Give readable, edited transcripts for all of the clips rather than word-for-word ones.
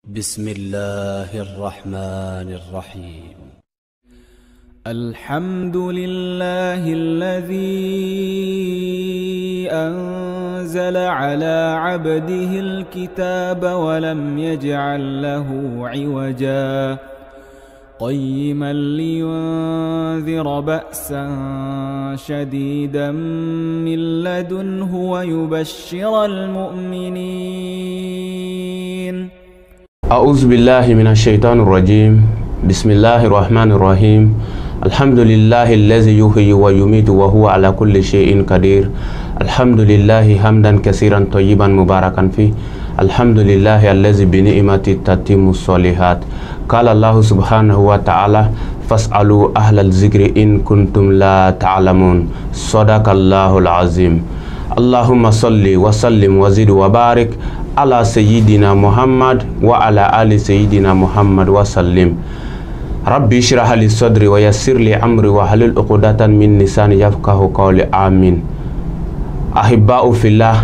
بسم الله الرحمن الرحيم. الحمد لله الذي أنزل على عبده الكتاب ولم يجعل له عوجا قيما لينذر بأسا شديدا من لدنه ويبشر المؤمنين. أعوذ بالله من الشيطان الرجيم. بسم الله الرحمن الرحيم. الحمد لله الذي يحيي ويميت وهو على كل شيء قدير. الحمد لله حمدا كثيرا طيبا مباركا فيه. الحمد لله الذي بنعمته تتم الصالحات. قال الله سبحانه وتعالى فاسألوا أهل الذكر إن كنتم لا تعلمون. صدق الله العظيم. اللهم صل وسلم وزد وبارك على سيدنا محمد وعلى آل سيدنا محمد وسلم. ربي اشرح لي صدري ويسر لي أمري واحلل عقدة من لساني يفقهوا قولي. آمين. أحباء في الله،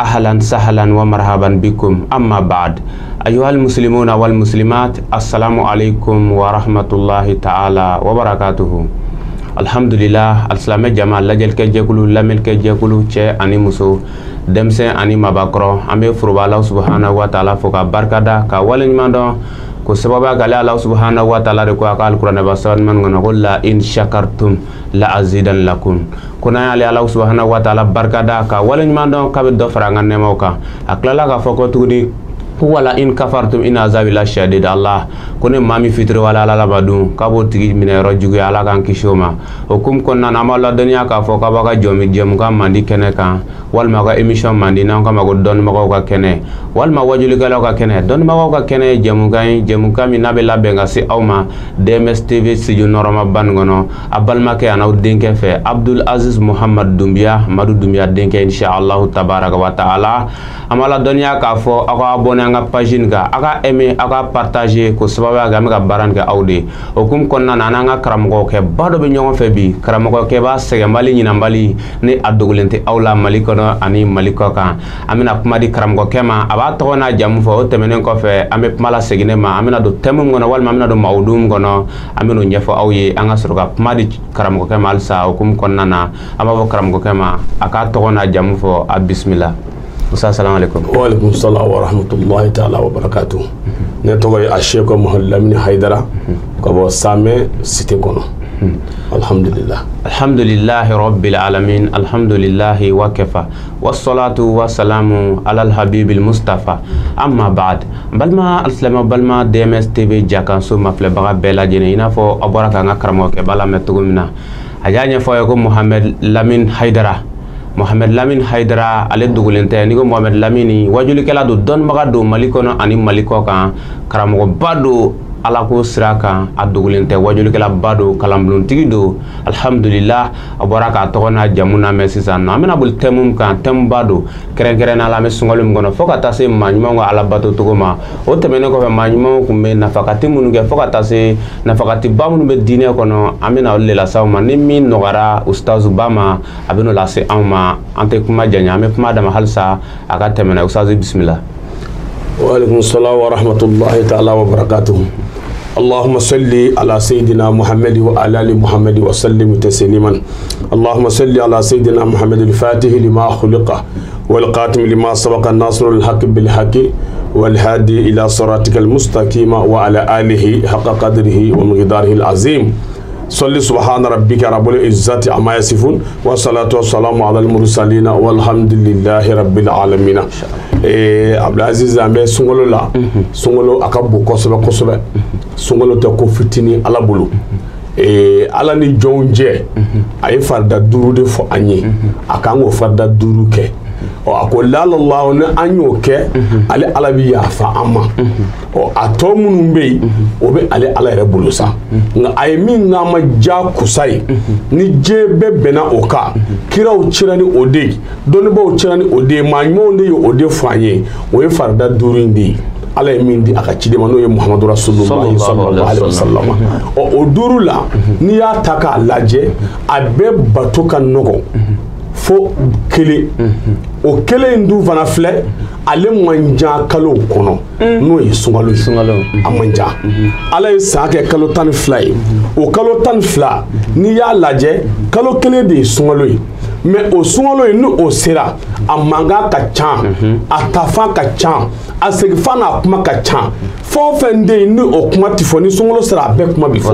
أهلا سهلا ومرحبا بكم. أما بعد، أيها المسلمون والمسلمات، السلام عليكم ورحمة الله تعالى وبركاته. الحمد لله. السلام جماعة لجل كجكلو لمل كجكلو شيء أني مسو دمسه أني مبكرو أمي فربا الله سبحانه وتعالى فوق بركة كوالين مادو كسبب قال الله سبحانه وتعالى ركوا قال القرآن بسان من نقول لا إن شكرتم لا أزيدن لكم. كنا على الله سبحانه وتعالى بركة كوالين مادو كبد فرعان نموكا أكلا كفوق تودي wala in kafartum in azabi la shadid. Allah kone mami fitri wala la madu kabo tigi mine rojugo ala kan kishoma hukum konna namala dunya ka fo ka baga jomi jëm ka mandi kene kan wal ma ga émission mandi nan ka mago don ma ko ka kene wal ma wajuli ka ka kene don ma ko ka kene jëm ka mi nabe la benga si awma DMS TV si ju norma ban ngono abal ma ke ana denke fe ABDOUL Aziz Muhammad DOUMBIA MADOU DOUMBIA denke inshallah tabaraka wa taala amala dunya ka fo ako abonné nga pagine ga aka aimer aka partager ko sababa ga mega baran ga awde okum konna nana nga karamogo ke bado be nyongo fe bi karamogo ke ba sege mali nyina mbali ni adogulente awla malikono ani maliko kan amina kuma di karamogo kema aba to na jamu fo temenen ko fe ame mala segine ma amina do temum ngono wal amina do mawdum ngono amino nyefo awye anga surga kuma di karamogo kema alsa okum konna na amabo karamogo kema aka to na jamu fo bismillah. Assalamu alaikum. Wa alaikum salam wa rahmatullahi ta'ala wa barakatuh. Ne togo ya Sheikh LAMINE HAIDARA ko bo Samé cité kono. Alhamdulillah. Alhamdulillah rabbil alamin. Alhamdulillah wa kafa. Wassalatu wassalamu ala al-habibil mustafa. Amma ba'd. Balma al-salama balma DMS TV jakan so mafle baga bela jene ina fo abaraka ngakramo ke bala metugumina. Ajanya fo ko LAMINE HAIDARA. LAMINE HAIDARA ale dugulente ni ko LAMINE wajuli kala do don maga do malikono ani maliko kan karamo bado ala ko siraka adugulente wajuli kala bado kalambulun tigido. Alhamdulillah abaraka togona jamuna mesisa na amena bul temum kan tem bado keren ala mesungolum gono fokata se manyumo ala bato tugoma o temene ko manyumo kumbe nafakati munuge fokata se nafakati bamunu be dine kono amena lela sawma ni min nogara OUSTAZ bama abeno la se amma ante kuma janya me kuma dama halsa aka temene OUSTAZ bismillah. Wa alaikum salam wa rahmatullahi ta'ala wa barakatuh. اللهم صل على سيدنا محمد وعلى ال محمد وسلم تسليما. اللهم صل على سيدنا محمد الفاتح لما خلق والقاتم لما سبق الناصر الحق بالحق والهادي الى صراطك المستقيم وعلى اله حق قدره ومقداره العظيم. صلي سبحان ربك رب العزة عما يصفون والصلاة والسلام على المرسلين والحمد لله رب العالمين. عبد العزيز ambe sungolo la sungolo akabu kosobe sungolo te ko fitini ala bulu ala ni jonje ay farda duru de fo anyi akango farda duru ke o akola Allah ne anyo ke ale ala bi ya fa amma o atomunu mbei o be ale ala re bulusa nga ay min nga ma ja kusai ni jebe bena oka kira o chirani ode Donibaw chirani ode manyo ne yo ode fanye o e farda duru ndi ala min di aka chide mano ye Muhammadu Rasulullah sallallahu alaihi wasallam o duru la ni ya taka laje abe batoka nogo fo kele o kele ndu fana filɛ ale manja kalo kɔnɔ n'o ye sunkalo a manja ala ye san kɛ kalo 12 ye o kalo 12 n'i y'a lajɛ kalo kelen de ye sunkalo ye mais o sunkalo ye ni o sera a mankan ka ca a tafan ka ca a segifan n'a kuma ka ca fɛn o fɛn de ye ni o kuma ti fɔ ni sunkalo sera a bɛɛ kuma bi fɔ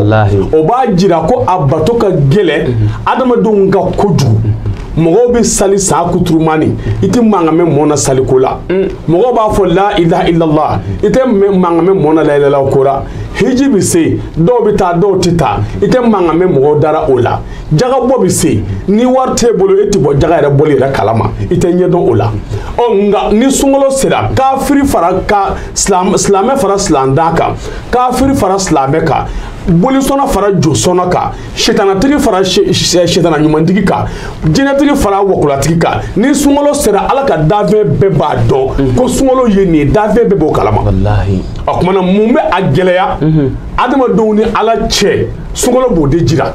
o b'a jira ko a bato ka gɛlɛn adamadenw ka kojugu mɔgɔw bɛ sali sa kuturumani i tɛ mankan mɛn mɔɔ na saliko la mɔgɔw b'a fɔ la ilaha illallah i tɛ mankan mɛn mɔɔ na la ilaha ko la hiji bɛ se dɔw bɛ taa dɔw tɛ taa i tɛ mankan mɛn mɔgɔw dara o la jagabɔ bɛ se ni wari t'e bolo e tɛ bɔ jaga yɛrɛ bɔli yɛrɛ kalama i tɛ ɲɛdɔn o la nka ni sunkalo sera kafiri fara ka silamɛ fara silamɛda kan kafiri fara silamɛ kan bolisɔnna fara josɔnna kan sitanatigi fara sitana ɲumantigi kan jinɛtigi fara wakulatigi kan ni sunkalo sera ala ka dafɛn bɛɛ b'a dɔn ko sunkalo ye nin ye dafɛn bɛɛ b'o kalama o kumana mun bɛ a gɛlɛya adamadenw ni ala cɛ sunkalo b'o de jira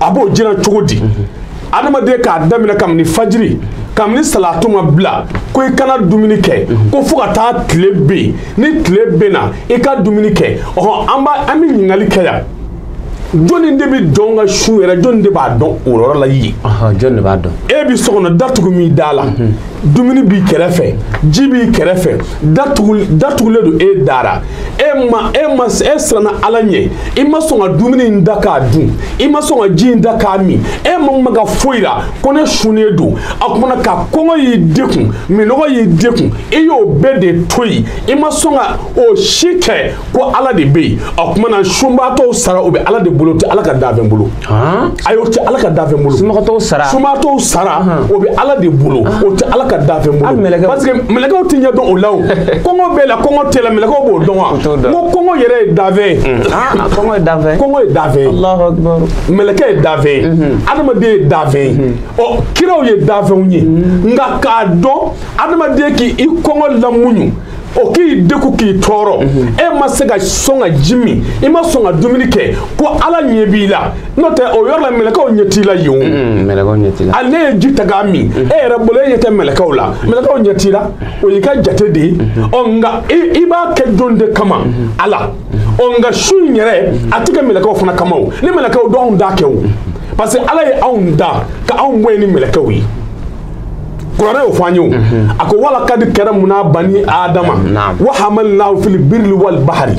a b'o jira cogo di adamaden k'a daminɛ kabini fajiri kabini salatu ma bila ko i kana dumuni kɛ ko fo ka taa tile ben ni tile benna i ka dumuni kɛ an bɛ ɲininkali kɛ yan jɔnni de bɛ dɔn ka su yɛrɛ jɔnni de b'a dɔn o yɔrɔ la yen jɔnni de b'a dɔn e bi so kɔnɔ datugu min da la dumuni b'i kɛrɛfɛ ji b'i kɛrɛfɛ datugulen don e dara e siranna ala ɲɛ i ma sɔn ka dumuni in da k'a dun i ma sɔn ka ji in da k'a min e ma ka foyi la ko ne sunnen don a kumana ka kɔngɔ y'i dekun minɔgɔ y'i dekun i y'o bɛɛ de to yen i ma sɔn ka o si kɛ ko ala de bɛ yen a kumana sunbaatɔw sara o bɛ ala de bolo tɛ ala ka dafɛn bolo ayi o tɛ ala ka dafɛn bolo sunbaatɔw sara o bɛ ala de bolo o tɛ ala ka dafɛn bolo parce que mɛlɛkɛw tɛ ɲɛ dɔn o la o kɔngɔ b'e la kɔngɔ t'e la mɛlɛkɛw b'o dɔn wa n ko kɔngɔ yɛrɛ ye dafɛn kɔngɔ ye dafɛn Allahu Akbar mɛlɛkɛ ye dafɛn adamaden ye dafɛn ɔ kiraw ye dafɛnw ye nka k'a dɔn adamaden k'i kɔngɔ lamuɲu o k'i deku k'i tɔɔrɔ e ma se ka sɔn ka ji min i ma sɔn ka dumuni kɛ ko ala ɲɛ b'i la n'o tɛ o yɔrɔ la mɛlɛkɛw ɲɛ t'i la yen o ale ye ji ta k'a min e yɛrɛ bolo e ɲɛ tɛ mɛlɛkɛw la mɛlɛkɛw ɲɛ t'i la o y'i ka jate de ye ɔ nka i b'a kɛ don de kama ala ɔ nka su in yɛrɛ a tɛ kɛ mɛlɛkɛw fana kama o ni mɛlɛkɛw don anw t'a kɛ o parce que ala ye anw da ka anw bɔ yen ni mɛlɛkɛw ye kuranɛ y'o fɔ an ye o a ko wala kadi kɛra munna bani adama wa hamalnahu fil birri wal bahri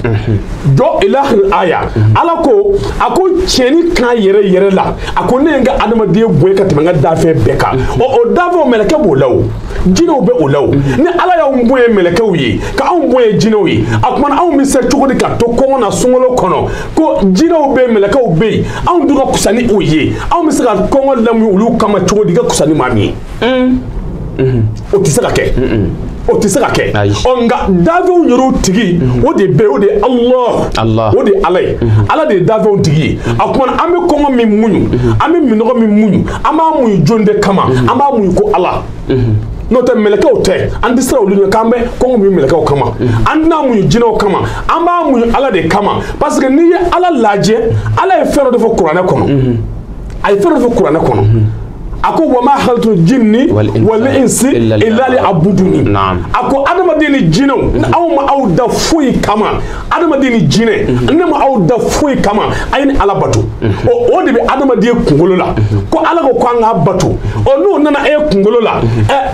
jɔ ilahir aya ala ko a ko tiɲɛni kan yɛrɛ la a ko ne ye n ka adamaden bonya ka tɛmɛ n ka dafɛn bɛɛ kan o dafɛnw mɛlɛkɛ b'o la o jinɛw bɛ o la o ni ala y'anw bonya mɛlɛkɛw ye ka anw bonya jinɛw ye a kumana anw bɛ se cogo di ka to kɔngɔ na sunkalo kɔnɔ ko jinɛw bɛ yen mɛlɛkɛw bɛ yen anw dun ka kusa ni o ye anw bɛ se ka kɔngɔ lamu olu kama cogo di ka kusa ni maa min ye o tɛ se ka kɛ o tɛ se ka kɛ ɔ nka dafɛnw yɛrɛw tigi o de bɛ o de ye Allah o de ye ala ye ala de ye dafɛnw tigi ye a kumana an bɛ kɔngɔ min muɲu an bɛ minɔgɔ min muɲu an b'a muɲu jɔn de kama an b'a muɲu ko ala n'o tɛ mɛlɛkɛw tɛ an tɛ siran olu ɲɛ k'an bɛ kɔngɔ muɲu mɛlɛkɛw kama an tɛna muɲu jinɛw kama an b'a muɲu ala de kama parce que n'i ye ala lajɛ ala ye fɛn dɔ de fɔ kuranɛ kɔnɔ a ye fɛn dɔ de fɔ kuranɛ kɔnɔ a ko wa ma khalaqtul jinni wal insi illa liya'buduni a ko adamaden ni jinɛw aw ma aw da foyi kama adamaden ni jinɛ ne ma aw da foyi kama a ye ni ala bato o de bɛ adamaden kunkolo la ko ala ko an k'a bato n'o nana e kunkolo la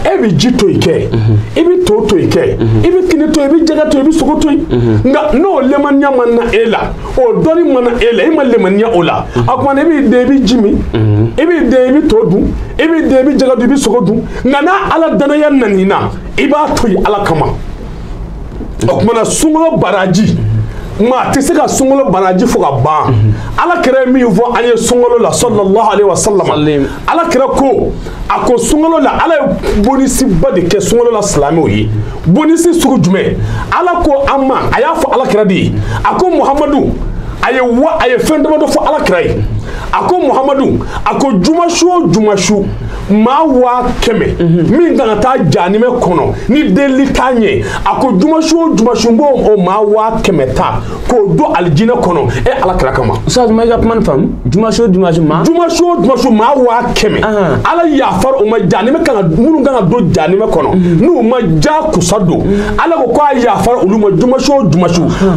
e bɛ ji to yen kɛ i bɛ to yen kɛ i bɛ kini to yen i bɛ jɛgɛ to yen i bɛ sogo to yen nka n'o lemaniya ma na e la o dɔnni ma na e la e ma lemaniya o la a kumana i b'i den i bɛ ji min i b'i den i bɛ to dun i b'i den i bɛ jɛgɛ dun i bɛ sogo dun nka n'a ala danaya nana i na i b'a to yen ala kama o kumana sunkalo baraji maa tɛ se ka sunkalo baraji fo ka ban ala kɛra ye min fɔ an ye sunkalo la sallallahu alaihi wa sallam ala kɛra ko a ko sunkalo la ala ye bonisiba de kɛ sunkalo la silamɛw ye bonisi sugu jumɛn ala ko an ma a y'a fɔ ala kɛra de ye a ko muhamadu a ye fɛn damadɔ fɔ ala kɛra ye ako Muhammadu ako jumashu ma wa keme min kan ta janime kono ni deli tanye ako jumashu mbo o ma wa keme ta ko do aljina kono e ala kira kama Ustaz ma yap man fam jumashu ma wa keme ala ya far o ma janime kan munu kan do janime kono nu ma ja kusado ala ko ya far ulu ma jumashu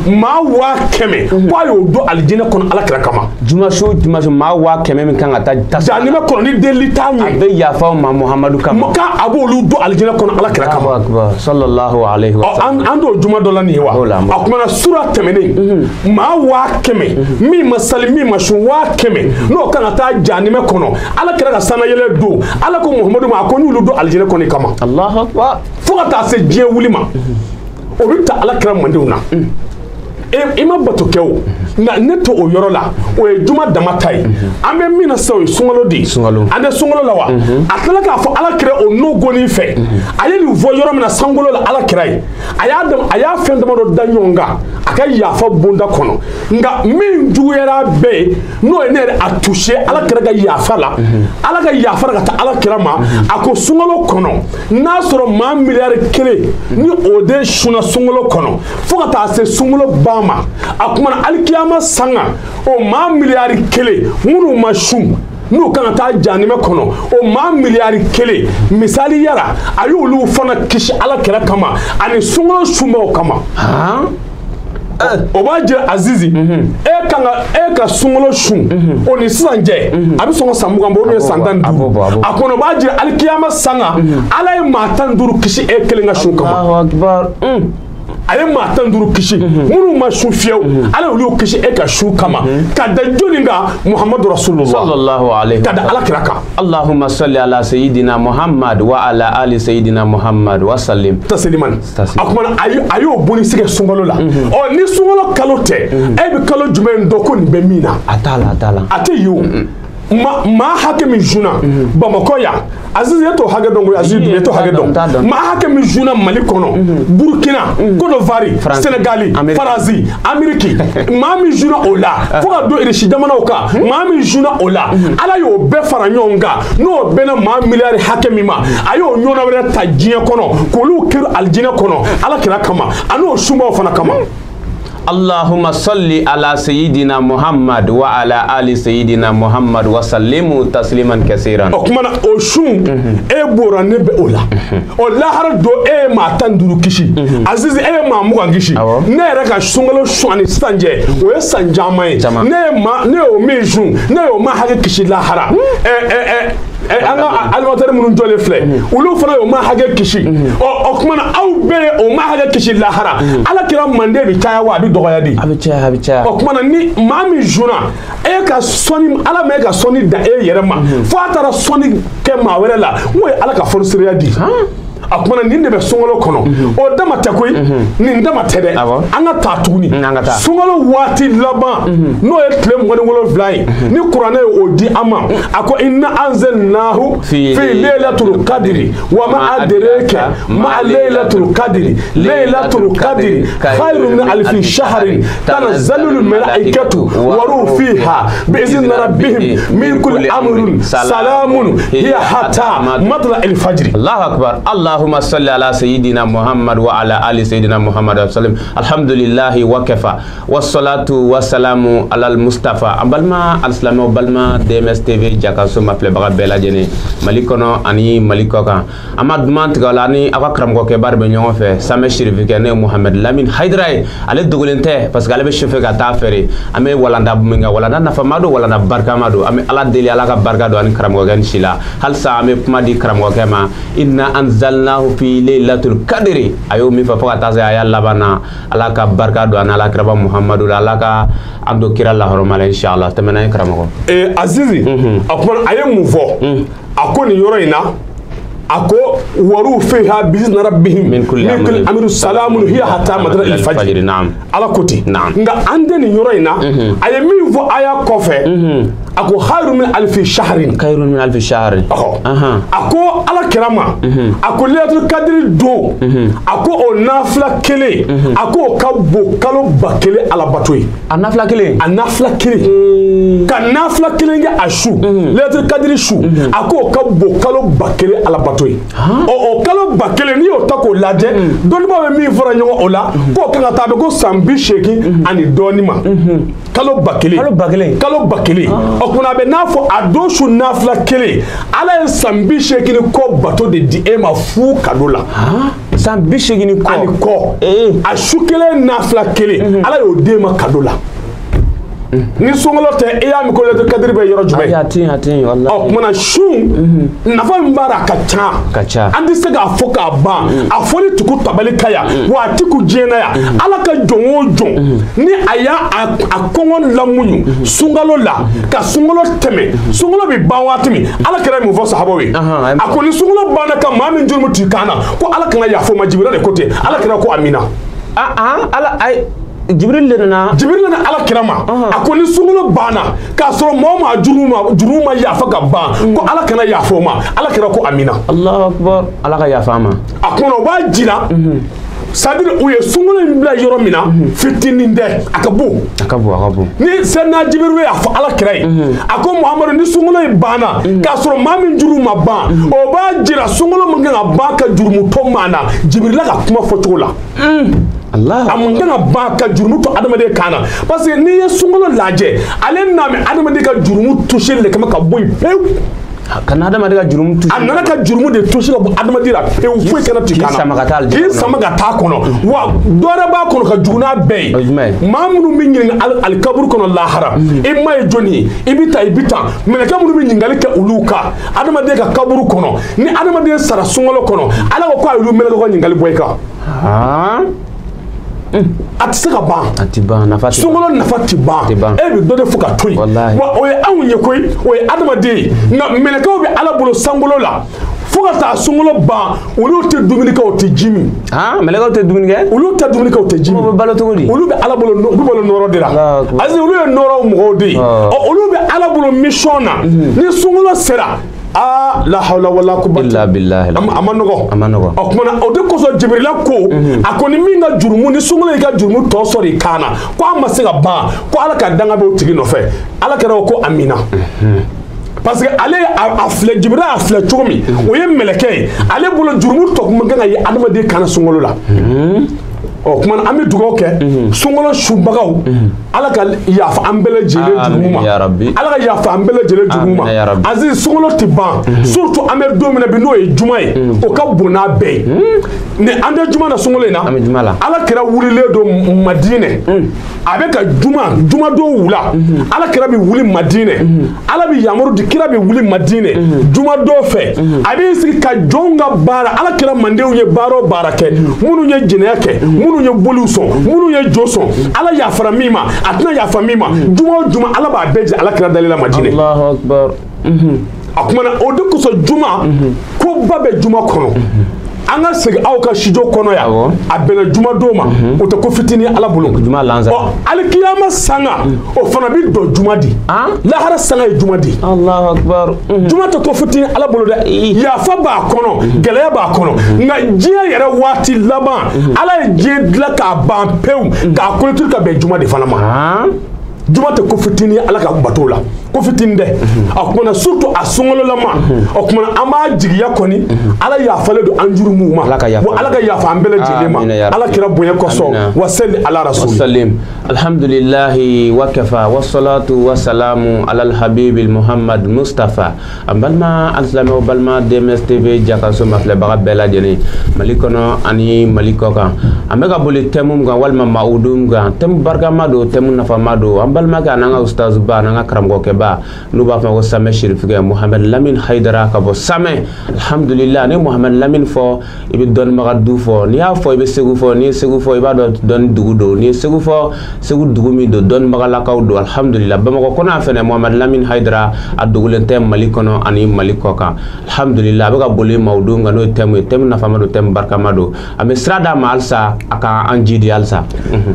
ma wa keme ko yo do aljina kono ala kira kama jumashu ma wa keme min kan ta janime kono ni deli tanye abe ya fa ma Muhammadu kama maka abolu do aljina kono ala kira kama akbar sallallahu alaihi wasallam ando juma dola ni wa akuma sura temene ma wa keme mi masalimi mashu wa keme no kan ta janime kono ala kira ka sana yele do ala ko Muhammadu ma ko nyulu do aljina kono kama Allahu akbar fuka ta se je wulima o bi ta ala kira mandewna ima batokewo na neto o yoro la o e juma damatai ambe mina sawi sungalo di ande sungalo la wa atala ka fo ala kire o no goni fe aye ni vo yoro mina sangolo la ala kire aya fendama do danyonga aka ya fa bunda kono nga min juwera be no ene atushe ala kire ga ya fa la ala ga ya fa ga ta ala kire ma ako sungalo kono na soro ma milliard kele ni o de shuna sungalo kono fo ka ta se sungalo ba akuma alkiyama sanga o ma miliyari kele munu mashum nu kan ta janime kono o ma miliyari kele misali yara ayulu fana kishi ala kira kama ani sungo sumo kama o ba jira azizi e ka sungolo shun oni sanje abi songo samuga mbo be sandan duru akono ba jira alkiyama sanga ala ma tan duru kishi e kele nga shun kama Allahu akbar ale ma tan duru kishi munu ma shu fiyew ala ulu kishi e ka shu kama kada joninga Muhammadu Rasulullah sallallahu alaihi kada ala kiraka Allahumma salli ala sayyidina Muhammad wa ala ali sayyidina Muhammad wa sallim tasliman akuma ayo boni sike sungolo la o ni sungolo kalote e bi kalo jumen doko ni be mina atala ate yu ma hake mi juna Bamako ya Aziz yeto hage dongo Aziz yeto hage dongo ma hake mi juna Mali kono Burkina Côte d'Ivoire Sénégali Farazi Ameriki ma mi juna ola foka do irishi jamana oka ma mi juna ola ala yo be fara nyonga no bena ma milliard hake mi ma ayo nyona wele tajia kono kolu kiru aljina kono ala kira kama ano shuma fana kama Allahumma salli ala sayyidina Muhammad wa ala ali sayyidina Muhammad wa sallimu tasliman kaseeran. Okumana oshun e bora nebe ola. Ola har do e ma tanduru kishi. Aziz e ma mugangishi. Ne reka shungalo shwani stanje. O sanjama e. Ne o mejun. Ne o ma hage kishi la hara. Anga almatere munun jole fle. Ulu fana o ma hage kishi. Okumana au be o ma hage kishi la hara. Ala kira mande bi kaya wa dogoyadi abicha o kuma ni mami juna e ka soni ala me ka soni da e yere ma fo atara soni ke ma were la wo ala ka fon siriya di akuma ni ne be songolo kono o dama takoy ni dama tede anga tatuni songolo wati laba no e tlem ngoni wolo vlai ni qur'ana o di ama ako inna anzalnahu fi laylatul qadri wa ma adraka ma laylatul qadri khairun min alf shahrin tanazzalul malaikatu wa ruhu fiha bi izni rabbihim min kulli amrin salamun hiya hatta matla al fajr. Allahu akbar. Allahumma salli ala sayyidina Muhammad wa ala ali sayyidina Muhammad wa sallim. Alhamdulillahi wa kafa wassalatu wassalamu ala al mustafa abalma alislamo balma DMS TV jakaso ma ple baga bela jene malikono ani malikoka amad mantigala ni akakram ko ke barbe ñongo fe same shirifike ne Mohamed Lamine Haidara ale dugulente parce que ale be chefe ga ta fere ame walanda buminga walanda nafa mado walanda barka mado ame ala deli ala ka barka do ani kram ko gan shila hal sa ame kuma di kram ko kema inna anzalnahu fi laylatul qadri ayo mi fa fata za ya labana ala ka barka do ana ala kraba Muhammadu ala ka abdo kira la hormala inshallah tamana kram ko azizi akon aye muvo akoni yoro ina ako waru fiha bizni rabbihim min kulli amru salamun hiya hatta madra al fajr na'am ala koti nga ande ni yoro ina aye mi vo aya kofe ako khairu min alfi shahrin khairun min alfi shahrin ako ala kirama ako laylatul qadri do ako o nafla kele ako kabbo kalo bakele ala batoy anafla kele ka nafla kele nge ashu laylatul qadri shu ako kabbo kalo bakele ala batoy o kalo bakele ni o tako lade Donibaw be mi fora nyo ola ko kan ta be ko sambi sheki ani donima kalo bakele o kuna be nafo adoshu nafla kele ala sambi sheki ni ko bato de di e ma fu kadola sambi sheki ni ko ani ko ashukele nafla kele ala yo de ma kadola ni songolo te e ya mi ko le kadri be yoro jumay atin wallahi o mona shun nafa mbara kacha andi se ga foka ba afoli tuku tabali kaya wa tiku jena ya ala ka jongo ni aya akongon lamunyu sungalo la ka sungalo teme sungalo bi bawatimi ala kera mi fo sahabo we akoni sungalo bana ka mamin jurmu tikana ko ala kana ya fo majibira de kote ala kera ko amina ala ay Jibril lena ala kirama akoni sungulo bana ka soro moma juruma ya faga ba ko ala kana ya foma ala kira ko amina Allahu akbar ala ka ya fama akono wajira sadiri uye sungulo mbla yoro mina fitininde akabu ni senna Jibril ya fa ala kirai ako Muhammadu ni sungulo bana ka soro mamin juruma ba o ba jira sungulo mnga ba ka jurumu to mana Jibril la ka kuma fotola Allah amungana ba ka jurumu to adamade kana parce que ni sungolo laje ale na me adamade ka jurumu to shele kama ka boy pew kana adamade ka jurumu to anana ka jurumu de to shele adamade ra pew fu kana tikana ki samaga ta kono wa dora ba kono ka juna be mamunu min ngi al kabur kono lahara e may joni ibita mena kamunu min ngali ka uluka adamade ka kaburu kono ni adamade sara sungolo kono ala ko ayu mena ko ngali boyka atisaka ba atiba nafati sungolo nafati ba e bi dode fuka toyi wa o ye anwu ye koy o ye adamade na melekaw bi ala bolo sangolo la fuka ta sungolo ba olu te dumuni ka o te jimi melekaw te dumuni ke olu te dumuni ka o te jimi balo to godi olu be ala bolo noro dira azi olu ye noro mo de olu be ala bolo mission na ni sungolo sera la hawla wala quwwata illa billah amanogo okmana ode koso Jibrila ko akoni minga jurumu ni sungolo ga jurumu to sori kana ko amasiga ba ko ala ka danga be otigi no fe ala ka ko amina parce que ale afle Jibrila afle chomi o ye meleke ale bolo jurumu to kuma ga yi adamade kana sungolo la o kuma ami dugo ke sungolo shubagaw ala ka yafa ambele jele juruma ya rabbi ala ka yafa ambele jele juruma aziz sungolo tiban surtout ame domina bi no e jumay o ka bona be ne ande juma na sungolo na ala kira wulile do Madine abe ka juma do wula ala kira bi wuli Madine ala bi yamuru di kira bi wuli Madine juma do fe abe sigi ka jonga bara ala kira mandew ye baro barake munu ye jineke munu ye boluson munu ye joson ala ya fara mima atna ya fara mima juma ala ba beje ala kira dalila Madine Allahu akbar akumana odu kuso juma ko babe juma kono anga seg aw ka shijo kono ya abena juma doma o to ko fitini ala bulu juma lanza al kiyama sanga o fana bi do juma di la hara sanga juma di Allahu akbar juma to ko fitini ala bulu da ya fa ba kono gele ba kono nga jiya yere wati laba ala je la ka ban pew ka ko tur ka be juma di fana ma juma to ko fitini ala ka batola ko fitinde akuna surtout asungolo lama akuna ama jigiya koni ala ya fale do anjuru muma ala ka ya fa ambele jelema ala kira boye ko so wa salli ala rasul sallim alhamdulillah wa kafa wassalatu wassalamu ala alhabib muhammad mustafa ambalma aslama balma DMS-TV jakaso mafle baga bela jeni malikono ani malikoka amega boli temum ga walma maudum ga tem barga mado temu nafa mado ambalma ga nanga ustaz ba nanga karamgo ke ba nuba fa ko same shirif ga Mohamed Lamine Haidara ka bo same alhamdulillah ne Mohamed Lamine fo ibi don magadu fo ni ya fo ibi segu fo ni segu fo iba do don dugudo ni segu fo segu dugumi do don magala kaw do alhamdulillah bamako kona fene Mohamed Lamine Haidara adugulen tem malikono ani malikoka alhamdulillah baga boli mawdu nga no tem na famado tem barka mado ame strada ma alsa aka anjidi alsa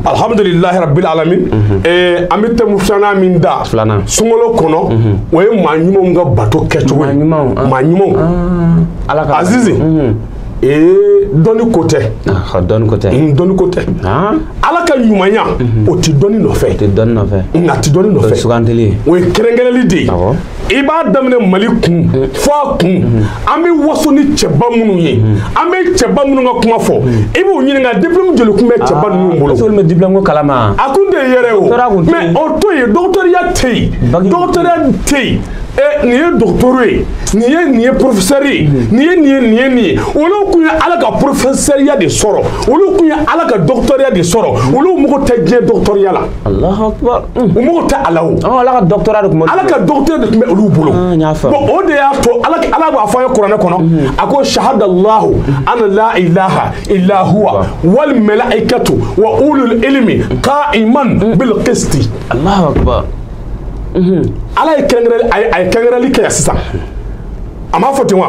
alhamdulillah rabbil alamin amitem flana min da flana sungolo kono o ye maa ɲumanw ka bato kɛcogo ye maa ɲumanw Azizi dɔnni ko tɛ dɔnni ko tɛ ala ka ɲumanya o ti dɔnni nɔfɛ nka ti dɔnni nɔfɛ o ye kɛrɛnkɛrɛnli de ye i b'a daminɛ Mali kun fo a kun an bɛ waso ni cɛba minnu ye an bɛ cɛba minnu ka kuma fɔ i b'u ɲininka diplôme joli kun bɛ cɛba ninnu bolo a kun tɛ yɛrɛ o mais o to yen dɔgɔtɔrɔya tɛ yen dɔgɔtɔrɔya tɛ yen nin ye docteur ye nin ye professeur ye nin ye olu kun ye ala ka professeuria de sɔrɔ olu kun ye ala ka doctoria de sɔrɔ olu mugu tɛ diɲɛ doctoria la Allahu akbar u mugu tɛ ala o ala ka doctorat de kun bɛ ala ka docteur de kun bɛ olu bolo bon o de y'a to ala b'a fɔ a ye kuranɛ kɔnɔ a ko shahadallahu ana la ilaha illa huwa wal malaikatu wa ulul ilmi qa'iman bil qisti Allahu akbar ala ye kɛrɛnkɛrɛnli kɛ sisan a m'a fɔ ten wa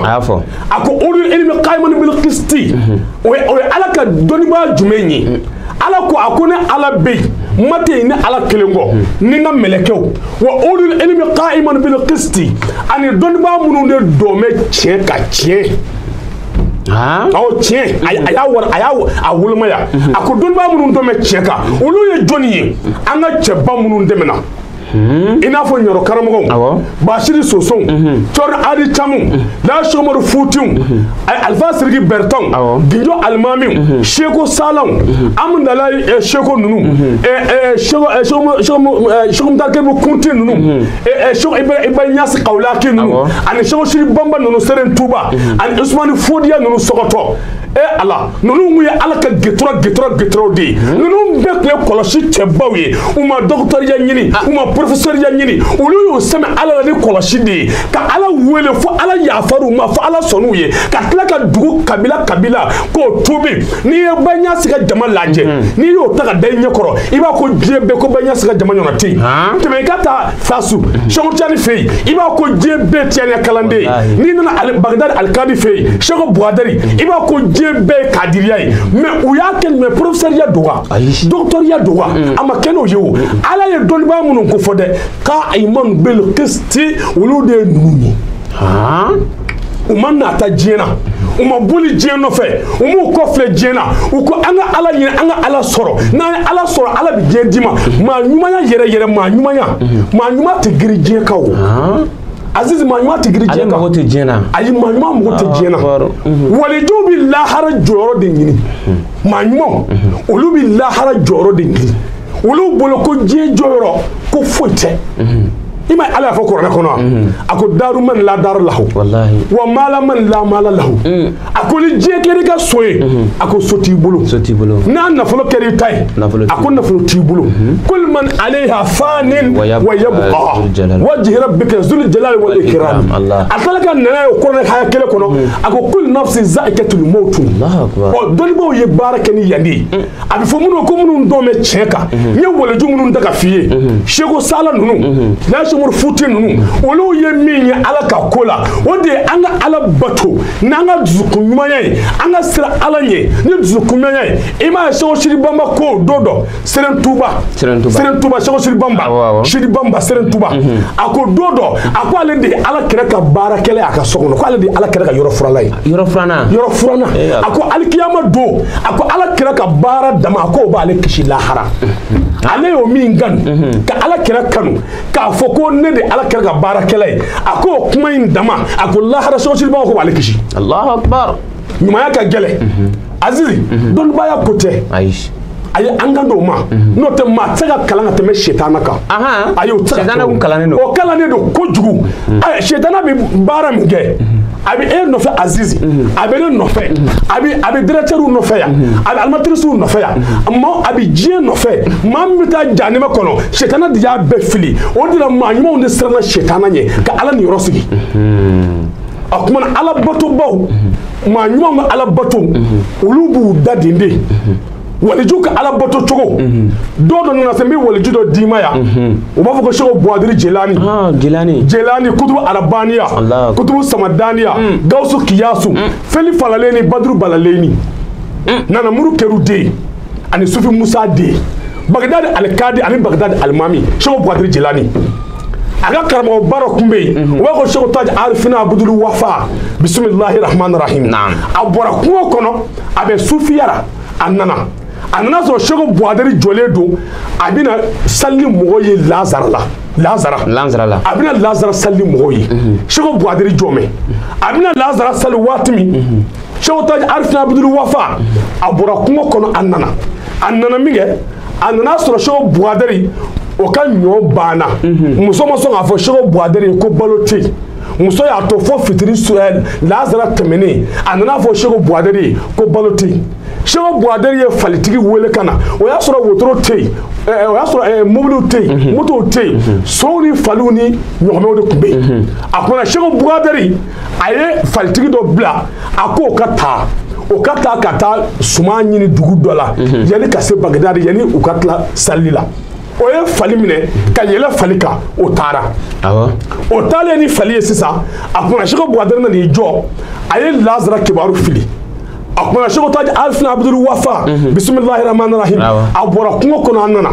a ko ulul ilmi qa'iman bil qisti o ye ala ka dɔnnibaa jumɛn ye ala ko a ko ne ala bɛ yen ma tɛ yen ni ala kelen kɔ ni n ka mɛlɛkɛw wa ulul ilmi qa'iman bil qisti ani dɔnnibaa minnu de don bɛ tiɲɛ ka tiɲɛ awɔ tiɲɛ a y'a wolomaya a ko dɔnnibaa minnu don bɛ tiɲɛ kan olu ye jɔnni ye an ka cɛba minnu dɛmɛna i n'a fɔ ɲɔrɔ karamɔgɔw Bashiri Sosɔnw Cɔri Adi Camu Da Somoru Futiw Alpha Siriki Bertɔnw Ginjo Alimamiw Seko Salaw Amundala Seko ninnu Seko Mutakebu Kunti ninnu Seko Iba Ɲasi Kawulaki ninnu ani Seko Siri Bamba ninnu Seren Tuba ani Usmani Fodiya ninnu sɔgɔtɔ ala ninnu ye ala ka gɛtɔrɔ de ye ninnu bɛɛ tun ye kɔlɔsi cɛbaw ye u ma dɔgɔtɔrɔya ɲini u ma professoriya ɲini olu y'u sɛmɛ ala la ni kɔlɔsi de ye ka ala wele fo ala yafar'u ma fo ala sɔnn'u ye ka tila ka dugu kabila k'o tobi n'i ye Baɲasi ka jama lajɛ n'i y'o ta ka da i ɲɛkɔrɔ i b'a ko diɲɛ bɛɛ ko Baɲasi ka jama ɲɔgɔnna tɛ yen tɛmɛ i ka taa Fasu Seku Tijani fɛ yen i b'a ko diɲɛ bɛɛ tiɲɛniya kalanden ye n'i nana Bagdadi Alikadi fɛ yen Seku Buwadari i b'a ko diɲɛ bɛɛ kadiriya ye mais u y'a kɛ mais professeuria don wa doctoria don wa a ma kɛ n'o ye o ala ye dɔnnibaa minnu ko fɔ dɛ qa'iman bil qisti olu de ye ninnu ye u ma nata diɲɛ na u ma boli diɲɛ nɔfɛ u m'u kɔfilɛ diɲɛ na u ko an ka ala ɲini an ka ala sɔrɔ n'an ye ala sɔrɔ ala bɛ diɲɛ d'i ma maa ɲumanya yɛrɛ maa ɲuman tɛ giri diɲɛ kan o Aziz maa ɲuman tɛ giri diɲɛ kan ayi maa ɲuman mugu tɛ diɲɛ na walijuw bɛ lahara jɔyɔrɔ de ɲini maa ɲumanw olu bɛ lahara jɔyɔrɔ de ɲini olu bolo ko diɲɛ jɔyɔrɔ ko foyi tɛ i ma ala y'a fɔ kuranɛ kɔnɔ a ko daru man la daru lahu wa mala man la mala lahu a ko ni diɲɛ kɛra i ka so ye a ko so t'i bolo n'a nafolo kɛra i ta ye a ko nafolo t'i bolo kul man alayha fanin wa yabqa wajhi rabbika zul jalali wal ikram a tila ka nana ye o kuranɛ haya kelen kɔnɔ a ko kul nafsin za'iqatul maut ɔ dɔnnibaaw ye baara kɛ ni yan de ye a bɛ fɔ minnu ko minnu dɔn bɛ tiɲɛ kan n ye waliju minnu da ka f'i ye Seko Sala ninnu Somoru Futi ninnu olu ye min ye ala ka ko la o de ye an ka ala bato n'an ka dusukun ɲumanya ye an ka sira ala ɲɛ ni dusukun ɲumanya ye i m'a ye Seko Siri Bamba ko don dɔ Seren Tuba Seko Siri Bamba Siri Bamba Seren Tuba a ko don dɔ a ko ale de ye ala kɛra ka baarakɛla ye a ka so kɔnɔ ko ale de ye ala kɛra ka yɔrɔ furala ye yɔrɔ furanna a ko alikiyama don a ko ala kɛra ka baara dama a ko o b'ale kisi lahara ale y'o min ganu ka ala kɛra kanu k'a fɔ ko ne de ala kɛra ka baarakɛla ye a ko kuma in dama a ko lahara Seko Siri Bamba ko b'ale kisi Allahu akbar ɲumanya ka gɛlɛn Azizi dɔnnibaya ko tɛ ayi an kan d'o ma n'o tɛ maa tɛ se ka kalan ka tɛmɛ sitana kan ayi o tɛ se ka kɛ o kalannen don kojugu sitana bɛ baara min kɛ a bɛ e nɔfɛ Azizi a bɛ ne nɔfɛ a bɛ directeurw nɔfɛ yan a bɛ animatricew nɔfɛ yan a bɛ diɲɛ nɔfɛ maa min bɛ taa jahanama kɔnɔ sitana de y'a bɛɛ fili o de la maa ɲumanw de siranna sitana ɲɛ ka ala niyɔrɔ sigi a kuma na ala batobaw maa ɲumanw ka ala bato olu b'u da dende waliju ka ala bato cogo dɔ dɔ nana se n bɛ waliju dɔ d'i ma yan u b'a fɔ ko Seku Buwadiri Jelani kutubu arabaniya kutubu samadaniya Gawusu Kiyasu Fɛli Falaleni Baduru Balaleni Nanamuru Kɛru den ani Sufi Musa den Bagdadi Alikadi ani Bagdadi Alimami Seku Buwadiri Jelani aga karamo baro kumbe wa ko sheko taj arifina abdul wafa bismillahir rahmanir rahim abora ko kono abe sufiyara annana so sheko boaderi joledo abina salli moye lazara abina lazara salli moye sheko boaderi jome abina lazara salli watimi sheko taj arifina abdul wafa abora ko kono annana minge annana so sheko boaderi o ka nyo bana muso maso nga fo shego boaderi ko baloti muso ya to fo fitiri suel lazara temene anana fo shego boaderi ko baloti shego boaderi e falitigi wele kana o ya soro wotoro tei o ya soro mobile tei moto tei sori faluni nyome de kumbe akona shego boaderi aye falitigi do bla ako kata suma nyini dugu dola yani kase bagdad yani ukatla salila o ye fali minɛ ka yɛlɛ fali kan o taara o taalen ni fali ye sisan a kuma seko buwadari na n'i jɔ a ye lazara kibaru fili a kuma seko taji alifina abdul wafa bisimilahi rahmanir rahim a bɔra kungo kɔnɔ a nana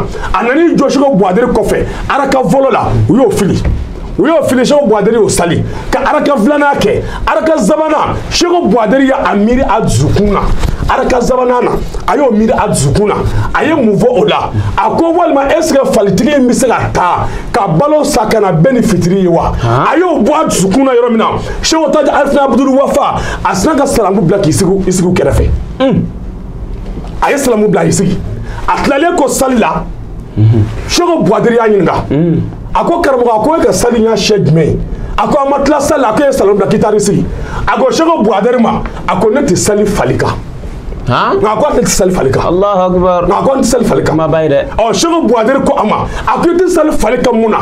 jɔ seko buwadari kɔfɛ araka fɔlɔ la u y'o fili seko buwadari y'o sali ka araka filanan kɛ araka sabanan seko buwadari y'a miiri a dusukun na araka sabanan na a y'o miiri a dusukun na a ye mun fɔ o la a ko walima est ce que falitigi in bɛ se ka taa ka balo sa ka na bɛn ni fitiri ye wa a y'o bɔ a dusukun na yɔrɔ min na seko taji alifina abdul wafa a sina ka salamu bila k'i sigi kɛrɛfɛ a ye salamu bila k'i sigi a tilalen ko sali la seko buwadari y'a ɲininka a ko karamɔgɔ a ko e ka sali ɲɛ sɛ jumɛn a ko a ma tila sali a ko e ye salamu bila k'i taara i sigi a ko seko buwadari ma a ko ne tɛ sali fali kan nka a ko a tɛ sali fali kan Allahu Akbar nka a ko an tɛ sali fali kan seko buwadari ko a ma a ko i tɛ sali fali kan mun na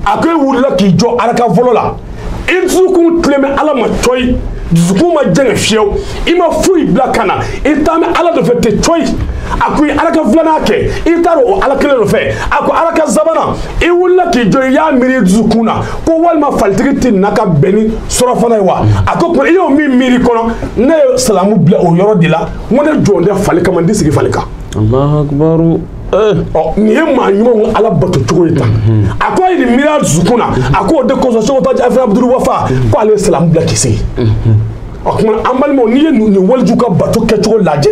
a ko e wulila k'i jɔ araka fɔlɔ la i dusukun tilen bɛ ala ma cɔyi dusukun ma jɛngɛ fiyewu i ma foyi bila ka na i taa mɛ ala nɔfɛ tɛ cɔyi a ko i araka filanan kɛ i taara o ala kelen nɔfɛ a ko araka sabanan i wulila k'i jɔ i y'a miiri i dusukun na ko walima falitigi tɛ na ka bɛn ni surafana ye wa a ko i y'o min miiri kɔnɔ ne ye salamu bila o yɔrɔ de la n ko ne jɔn tɛ fali kama n tɛ sigi fali kan. Allahu Akbar. Nin ye maa ɲumanw ala bato cogo ye tan a ko a ye nin miiri a dusukun na a ko o de kosɔn seko taji alifina abdul wafa ko ale ye salamu bila k'i sigi o tuma an balimaw n'i ye nin waliju ka bato kɛcogo lajɛ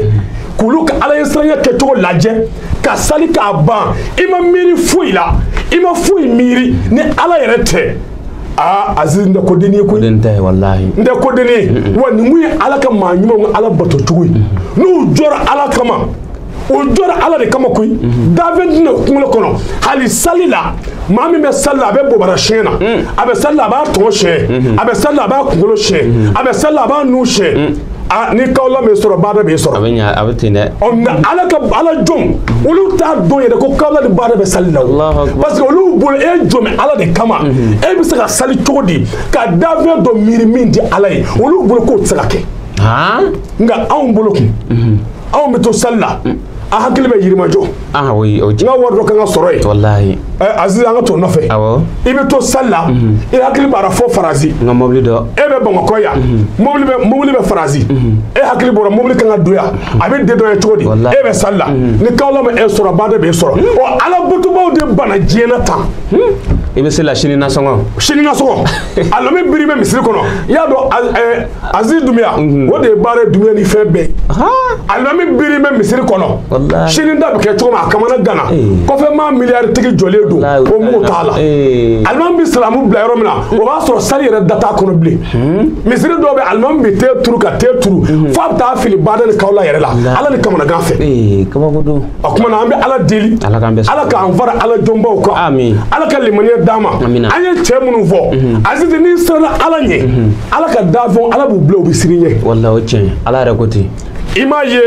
k'olu ka ala ye siranya kɛcogo lajɛ ka sali k'a ban i ma miiri foyi la i ma foyi miiri ni ala yɛrɛ tɛ AZIZ n tɛ ko denni ye koyi n tɛ ko denni ye wa nin kun ye ala ka maa ɲumanw ala bato cogo ye n'u jɔra ala kama o jɔra ala de kama koyi dafɛn tɛna kunkolo kɔnɔ hali sali la maa min bɛ sali la a bɛ bobara siɲɛ na a bɛ sali la a b'a tɔgɔ siɲɛ a bɛ sali la a b'a kunkolo siɲɛ a bɛ sali la a b'a nu siɲɛ ni kawla bɛ sɔrɔ baara bɛ sɔrɔ a bɛ ten dɛ nka ala jɔn olu t'a dɔn yɛrɛ ko kawla ni baara bɛ sali la parce que olu bolo e jɔn bɛ ala de kama e bɛ se ka sali cogo di ka dafɛn dɔ miiri min di ala ye olu bolo k'o tɛ se ka kɛ nka anw bolo kun anw bɛ to sali la a hakili bɛ yirimajɔ n ka wari dɔ kan ka sɔrɔ yen walahi AZIZ an ka t'o nɔfɛ i bɛ to sali la i hakili b'ara fɔ Faransi n ka mobili dɔ e bɛ Bamakɔ yan mobili bɛ Faransi e hakili bɔra mobili kan ka don yan a bɛ den dɔ ye cogo di e bɛ sali la ni kawla ma e sɔrɔ baara bɛ sɔrɔ ala batobaw de bana diɲɛ na tan i bɛ se la sini nasɔngɔ a lɔmi biri bɛ misiri kɔnɔ i y'a dɔn AZIZ Doumbia o de ye baara ye Doumbia ni fɛn bɛɛ a lɔmi biri bɛ misiri kɔnɔ sini da bɛ kɛ cogo min a kamana gana kɔfɛ maa miliyari tigi jɔlen don o m'o t'a la alimami bɛ salamu bila yɔrɔ min na o b'a sɔrɔ sali yɛrɛ da t'a kɔnɔ bilen misiri dɔw bɛ alimami bɛ te turu ka te turu fo a bɛ taa fili bada ni kawla yɛrɛ la ala ni kamana gan fɛ o kuma na an bɛ ala deli ala k'an fara ala jɔnbaw kan ala ka limaniya d'an ma an ye cɛ minnu fɔ AZIZ n'i siranna ala ɲɛ ala ka dafɛnw ala b'u bila u bɛ siri ɲɛ walahi o tiɲɛ ala yɛrɛ ko ten i m'a ye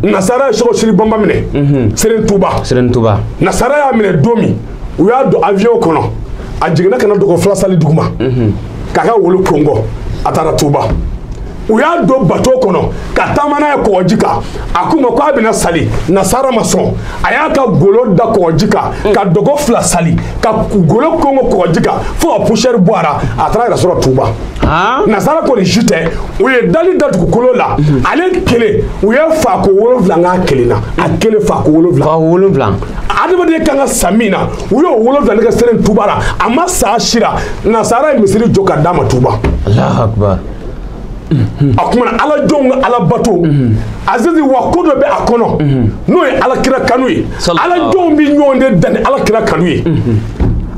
nasara ye sogo siri bamba minɛ Serigne Touba nasara y'a minɛ don min u y'a don avion kɔnɔ a jiginna ka na dɔgɔ filasali duguma k'a ka wolo kɔngɔ a taara Touba u y'a don bateau kɔnɔ ka taama n'a ye kɔgɔji kan a k'u ma ko a bɛna sali nasara ma sɔn a y'a ka golo da kɔgɔji kan ka dɔgɔ fila sali ka golo kɔngɔ kɔgɔji kan fo ka poussière bɔ a taara yɛrɛ sɔrɔ Touba nasara kɔni si tɛ u ye dali da dugukolo la ale kelen u ye faako 7 k'a kelen na a kelen faako 7 adamaden kan ka samina u y'o 7 kɛ seren tuba la a ma sa sira nasara ye misiri jɔ ka d'a ma tuba Allahu akbar a kuma ala jɔnw ka ala bato azizi wa ko dɔ bɛ a kɔnɔ n'o ye ala kira kanu ye ala jɔnw bi ɲɔgɔn de dan ni ala kira kanu ye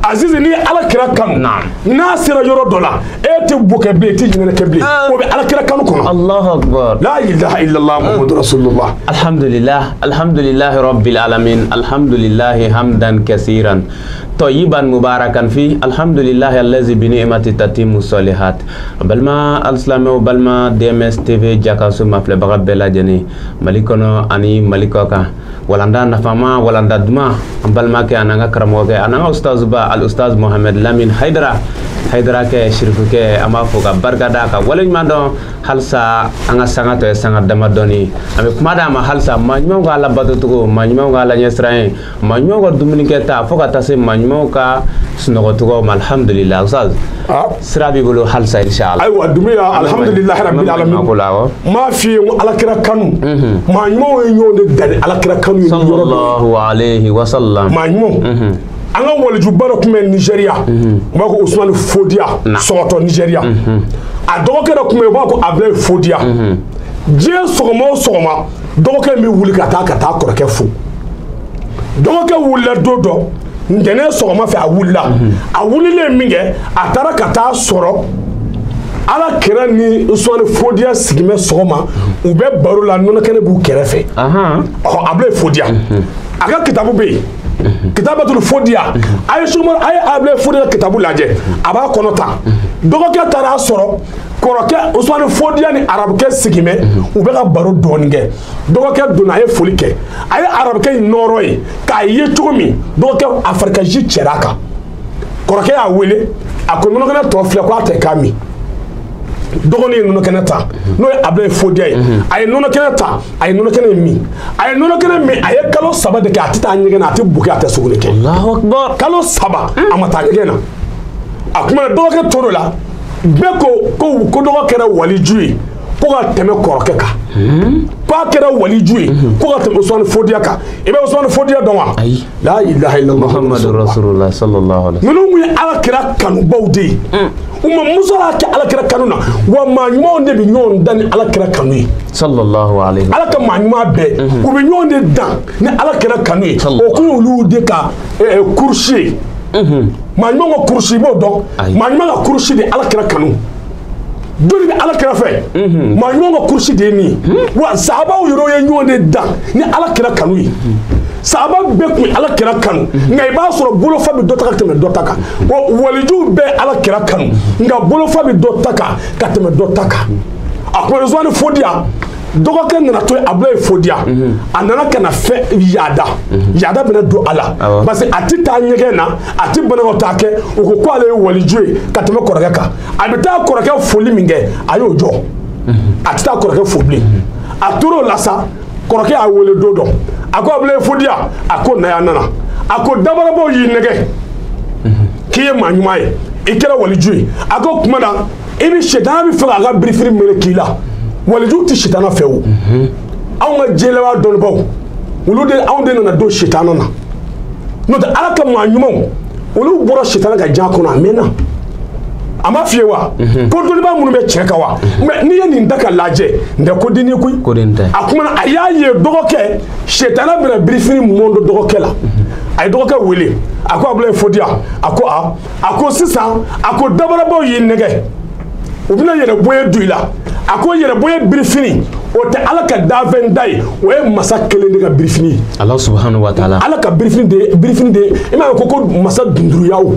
azizi ni ala kira kanu n'a sera yɔrɔ dɔ la e tɛ bɔ kɛ bilen e tɛ ɲinɛ kɛ bilen o bɛ ala kira kanu kɔnɔ Allahu akbar la ilaha illallah muhammadu rasulullah alhamdulillah rabbil alamin alhamdulillah hamdan kaseeran طيبا مباركا فيه الحمد لله الذي بنعمته تتم الصالحات بلما الاسلام وبلما DMS TV jakasu mafle baga bela jeni malikono ani malikoka walanda nafama walanda duma balma ke ananga karamo ke ananga ustaz ba al ustaz MOHAMED LAMINE haidara ke shirifu ke ama foga barkada ka walen mando halsa anga sangato e sanga dama doni ame kumada ma halsa manyo ga la batugo manyo ga la nyesrain manyo ga dumuni ke ta foga tase manyo ka sunogotugo alhamdulillah ustaz sirabi bolo halsa inshallah aywa dumiya alhamdulillah rabbil alamin ma fi alakira kanu manyo e nyonde dali alakira kanu sallallahu alayhi wa sallam manyo anga waliju baro kuma Nigeria ba ko Usman Fodia soto Nigeria a doke da kuma ba ko Abdel Fodia je sogoma doke mi wuli ka ta korke fu doke wulla dodo ngene sogoma fa wulla a wulile minge a tara ka ta soro ala kira ni Usman Fodia sigime sogoma u be baro la nono kene bu kerefe Abdel Fodia aga kitabu be kitabatul Fodia ay sumar ay Abdel Fodia kitabu laje aba konota dogo ke tara soro koroke Usman Fodia ni arabke sigime u be ka baro donge dogo ke duna ay folike ay arabke noroy ka ye tugumi dogo ke afrika ji cheraka koroke a wele akono kana to fle ko ate kami dogoni nono kenata no Abdel Fodia ay nono kenata ay nono kenen mi ay nono kenen mi ay kalo saba de ka tita nyegena ati buki ate sugule ke Allahu akbar kalo saba amata nyegena akuma dogo toro la be ko dogo kera wali juyi ko ga teme koroke ka pa kera wali juyi ko ga teme Usman Fodia ka ibe Usman Fodia donwa la ilaha illallah muhammadur rasulullah sallallahu alaihi wasallam nunu ala kira kanu bawdi umma musala ke ala kira kanuna wa ma nyuma de bi nyon dan ala kira kanu sallallahu alaihi ala ka ma nyuma be ku bi nyon de dan ni ala kira kanu o ku lu de ka kursi ma nyuma ko kursi bo don ma nyuma ko kursi de ala kira kanu doni bi ala kira fe ma nyuma ko kursi de ni wa sahaba yoro ye nyon de dan ni ala kira kanu sahaba be ku ala kira kanu ngai ba soro bolo fa bi dotaka teme dotaka waliju be ala kira kanu nga bolo fa bi dotaka ka teme dotaka akwa Usman Fodia dogo ke nana to Abdel Fodia anana kana fe yada bena do ala parce que atita nyegena ati bana otake uko kwale waliju ka teme koroka ka abita koroka foli minge ayo jo atita koroka fobli aturo lasa koroke a wole dodo ako Abdel Fodia ako na yanana ako dabara bo yi nege kiye manyumaye ikera waliju ako kumana ibi shedana bi fa ga brifiri mere kila waliju ti shitana fewu awma jelewa Donibaw ulu de awde na do shitana na no de alaka manyumo ulu boro shitana ga jakona amena ama fiewa ko Donibaw munu be cheka wa me ni ye ndaka laje nde ko dini ku ko dente akuma ayaye dogoke shitana bira brifiri mondo dogoke la ay dogoke wele ako Abdel Fodia ako sisa ako dabara bo yi nege ubina yere boye duila ako yere boye brifini o te ala ka daven dai o e masa kele ne ka brifini Allah subhanahu wa ta'ala ala ka brifini de ima ko masa dunduru yawo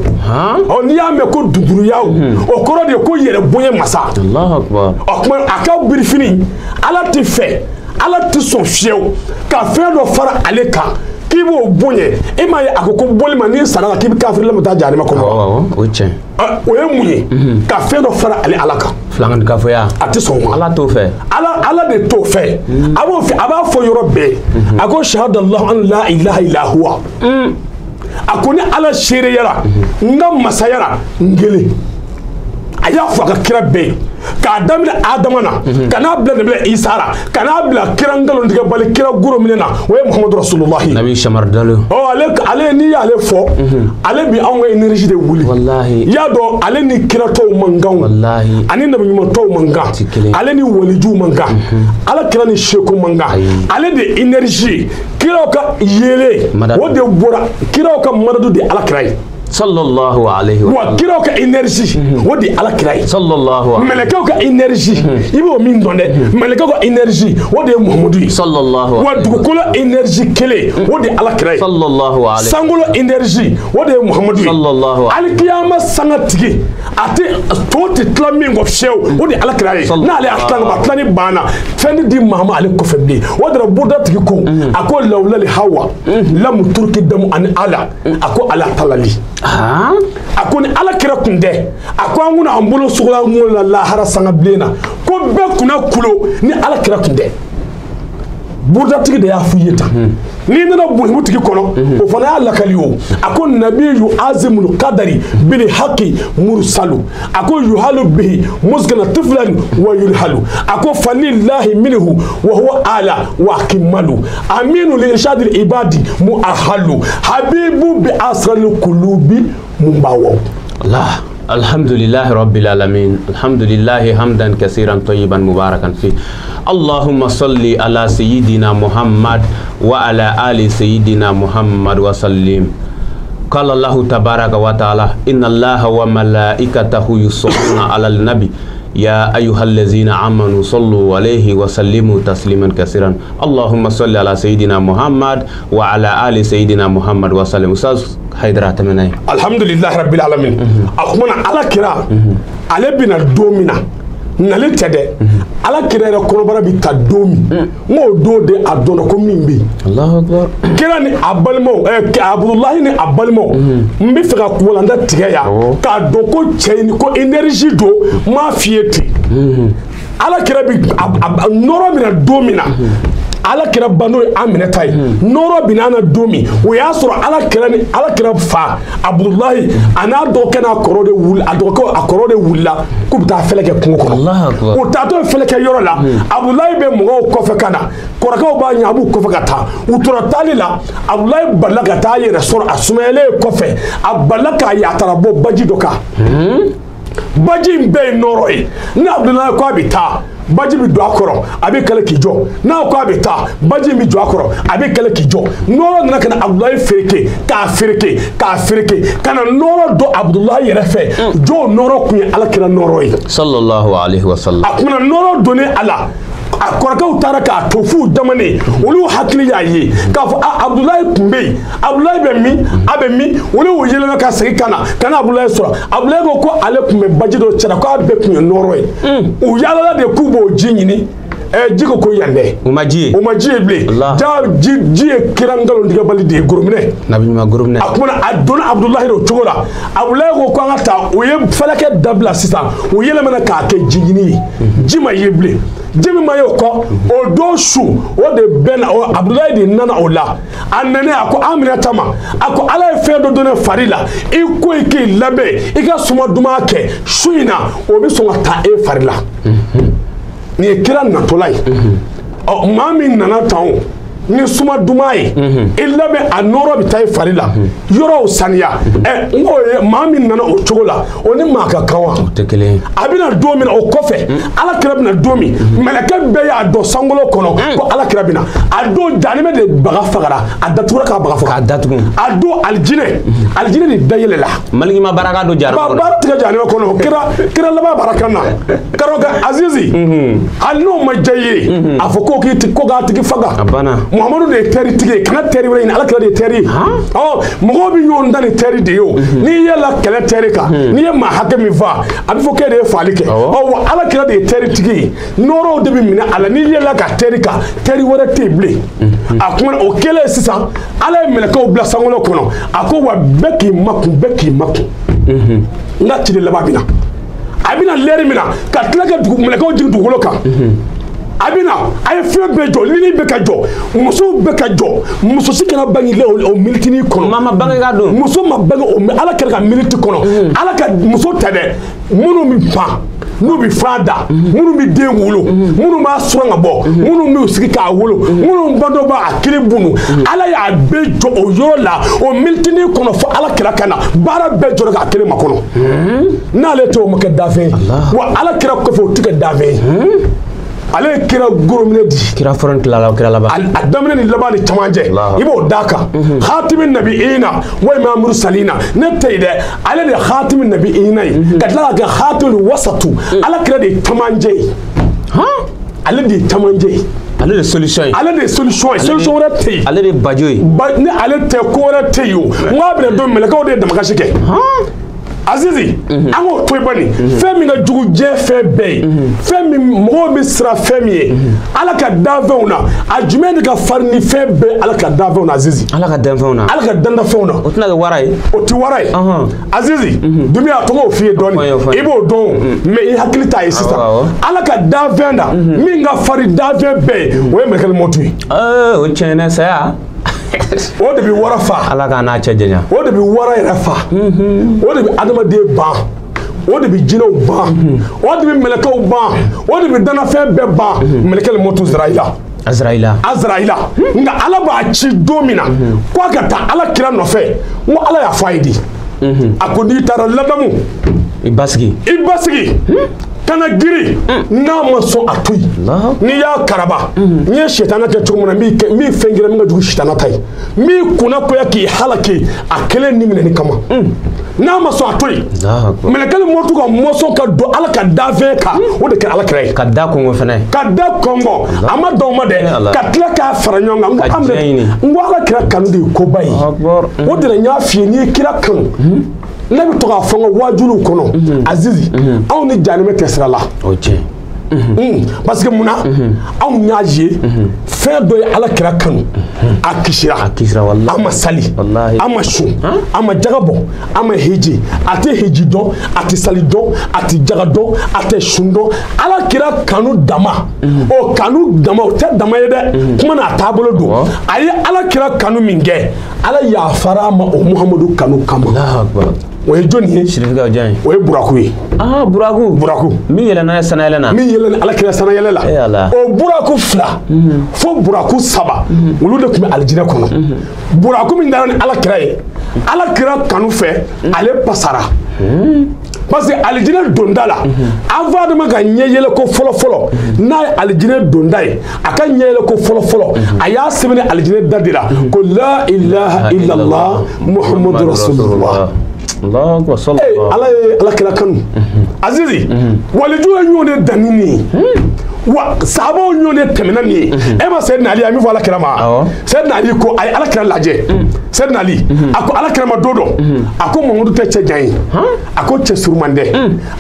o ni ya me ko dunduru yawo o koro de ko yere boye masa Allahu akbar akuma aka brifini ala ti fe ala ti son fiew ka fe do fara aleka kibo bonye ima ya akoko bolima ni sara kibi kafir la mata jani makomo o chen o ye munye ka fe do fara ale alaka flangan ka fo ya ati son ala to fe ala de to fe aba fo yoro be ako shahadallahu an la ilaha illa huwa akoni ala shere yara ngam masayara ngele a y'a fɔ a ka kira bɛɛ k'a daminɛ Adama na ka n'a bila nabi Isa la ka n'a bila kira ngalontigɛ bali kira goro minɛ na o ye Muhamadu Rasulullahi nabi Shamardalo ale n'i y'ale fɔ ale bi anw ka énergie de wuli wallahi y'a dɔn ale ni kira tɔw man kan wallahi ani nabi ɲuman tɔw man kan ale ni walijuw man kan ala kira ni sheku man kan ale de énergie kiraw ka yele o de bɔra kiraw ka madadu de ala kira ye sallallahu alayhi wa kiraw ka énergie o de ala kira ye sallallahu mɛlɛkɛw ka énergie i b'o min dɔn dɛ mɛlɛkɛw ka énergie o de ye Muhamadu ye sallallahu wa dugukolo énergie kelen o de ala kira ye sallallahu alayhi sankolo énergie o de ye Muhamadu ye sallallahu alikiyama sanga tigi a tɛ to tɛ tila min kɔ fiyewu o de ala kira ye n'ale y'a tila tila ni banna fɛn di Mahama ale kɔfɛ bilen o de la buda tigi ko a ko lawulali hawa lamu turuki damu ani ala a ko ala talali a ko ni ala kira kun tɛ a ko an kunna an bolo sugula an kunna lahara sanga bilen na ko bɛɛ kunna kulo ni ala kira kun tɛ buda tigi de y'a f'i ye tan n'i nana buhimu tigi kɔnɔ o fana y'a lakali o a ko nabiyu azimul qadari bil haqi mursalu a ko yuhalu bihi musgana tiflan wa yulhalu a ko falillahi minhu wa huwa ala wa kimalu aminu li irshadil ibadi muahalu habibu bi asril qulubi mumbawa Allah alhamdulillahi rabbil alamin alhamdulillahi hamdan kaseeran tayyiban mubarakan fi اللهم صل على سيدنا محمد وعلى آل سيدنا محمد وسلم قال الله تبارك وتعالى إن الله وملائكته يصلون على النبي يا أيها الذين آمنوا صلوا عليه وسلموا تسليما كثيرا اللهم صل على سيدنا محمد وعلى آل سيدنا محمد وسلم أستاذ حيدرا تمنى الحمد لله رب العالمين أخونا على كرا على بنا دومنا nale tede ala kira re korobara bi ta domi mo do de adona ko min bi Allahu akbar kira ni abalmo Abdullah ni abalmo mbi fika ko wala nda tiga ya ka do ko cheni ko energy do ma fieti ala kira bi noro mina domina ala kira bano amina tay noro binana domi o ya soro ala kira fa Abdullahi ana do kana korode wul adoko akorode wulla ku ta feleke kungo ko Allah akbar o ta to feleke yoro la Abdullahi be mo ko fe kana koraka ba nyabu ko fe kata utura talila Abdullahi balaga ta yere soro asumele ko fe abalaka ya tarabo baji doka baji mbe noro e na Abdullahi ko abita baji bi do akoro abi kala kijo na ko abita baji bi do akoro abi kala kijo noro na kana Abdullahi fereke kana noro do Abdullahi yerefe jo noro kun ala kira noro yi sallallahu alaihi wasallam akuna noro doni ala akorakaw taraka tofu damane olu hakili yayi ka fo Abdullahi kumbe Abdullahi be mi olu yelema ka segi kana Abdullahi sura Abdullahi ko ale kumbe baji do cera ko abe kun noro yi o yala de kubo jinyini jiko ko yande o maji ble ja ji kirangalo ndiga bali de goromne nabi ma goromne akuna adona Abdullahi ro chogora Abdullahi ko ngata o ye falake dabla sisa o yelema na ka ke jinyini jima yeble jimi mayo ko o do su o de ben o Abdullahi de nana o la anene ako amina tama ako ala fe do dona farila i ko ke labe i ka suma duma ke suina o bi so ta e farila ni kira na tolai o mami nana tawo ni suma duma ye illa be anoro bi tay farila yoro saniya ngoye mami nana o chogola oni maka kawa tekele abina domina o kofe ala kirabina domi melaka be ya do sangolo kono ko ala kirabina ado janime de baga fagara adatura ka baga fagara adatugun ado aljine ni dayele la malgi ma baraka do jaro ba baraka janime kono kira laba barakana karoga azizi alno majaye afoko ki ko ga tigi faga abana Muhammadu de teri tige kana teri wala ala kala de teri mogo bi yon dan teri de yo ni yela kala teri ka ni ma hakami va abi fo ke de falike wa ala kala de teri tige noro de bi mina ala ni yela ka teri ka teri wara teble akuma o kele sisa ala mele ka o bla sangolo kono ako wa beki maku ngati de lababina abina leri mina ka tlaga du mele ka o jigi dugolo ka abina ay fe be jo lili be ka jo muso be ka jo muso sikana bangi le o militini kono mama bangi ga do muso ma bangi o ala kere ka militi kono ala ka muso tade munu mi pa no bi fada munu mi de wolo munu ma suranga bo munu mi usiki ka wolo munu bando ba akiri bunu ala ya be jo o yola o militini kono fo ala kere kana bara be jo ka akiri makono na le to mo ka dafe wa ala kere ko fo tika dafe ale kira goromine di kira front la kira laba adamne ni laba ni tamanje ibo daka khatimin nabiyina wa imam mursalina ne tayde ale de khatimin nabiyina kadla ga khatul wasatu ala kira de tamanje ha ale de tamanje ale de solution rate ale de bajoy ne ale te ko rate yo ngabre do melaka o de damakashike ha Azizi, ango toy bani, femi nga jugu je fe bay, femi mo bi sra femi, ala ka davona, a jumene ka farni fe bay ala ka davona Azizi. Ala ka davona. Ala ka danda fona. O tuna ga waray. O ti waray. Azizi, dumia tongo fie doni. Ibo don, me I hakilita yi sister. Ala ka davenda, mi nga fari dave bay, we me kal motui. O chene sa o de bi wara fa ala ka na chejenya o de bi wara ira fa o de bi adama de ba o de bi jinaw ba o de bi melakaw ba o de bi dana fe be ba melakal motu Azraila nga ala ba ci domina ko ka ta ala kira no fe mo ala ya faidi akodi tara ladamu ibasigi kana giri na maso atui ni ya karaba ni shetana ke chumuna mi fengira mi jugu shetana tai mi kuna ko yaki halaki akele ni mine ni kama na maso atui melekele motu ko moso ka do ala ka dave ka o de ka ala krai ka da kongo fene ka da kongo ama do ma de ka tla ka faranyonga ngo amre ngo ala kira kanu de ko bai o de nya fie ni kira kanu nabi to ka fongo wajulu kono Azizi on ni janime kesra la parce que muna on nyaje fe do ala kira kanu akishira wallahi ama sali ama shu ama jagabo ama heji ate heji do ate sali do ate jagado ate shundo ala kira kanu dama o kanu dama o te dama yede kuma na tabolo do ayi ala kira kanu minge ala ya fara ma o Muhammadu kanu kama Allahu akbar o joni shirika jani o buraku buraku mi yela na sana yela na mi yela ala kira sana yela la o buraku fla fo buraku saba wulu de kuma aljina kono buraku min dara ala kira kanu fe ale pasara parce que aljina dondala avant de ma ga nyele ko folo na aljina dondai aka nyele ko folo aya sebene aljina dadira ko la ilaha illa allah muhammadur rasulullah Allah wa sallallahu ala kira kanu Azizi walijuwa nyone danini wa sabo nyone temenani e ma sayyidina ali ami wala kira ma sayyidina ali ko ay ala kira laje sayyidina ali ako ala kira ma dodo ako mamudu te chejan ako che surmande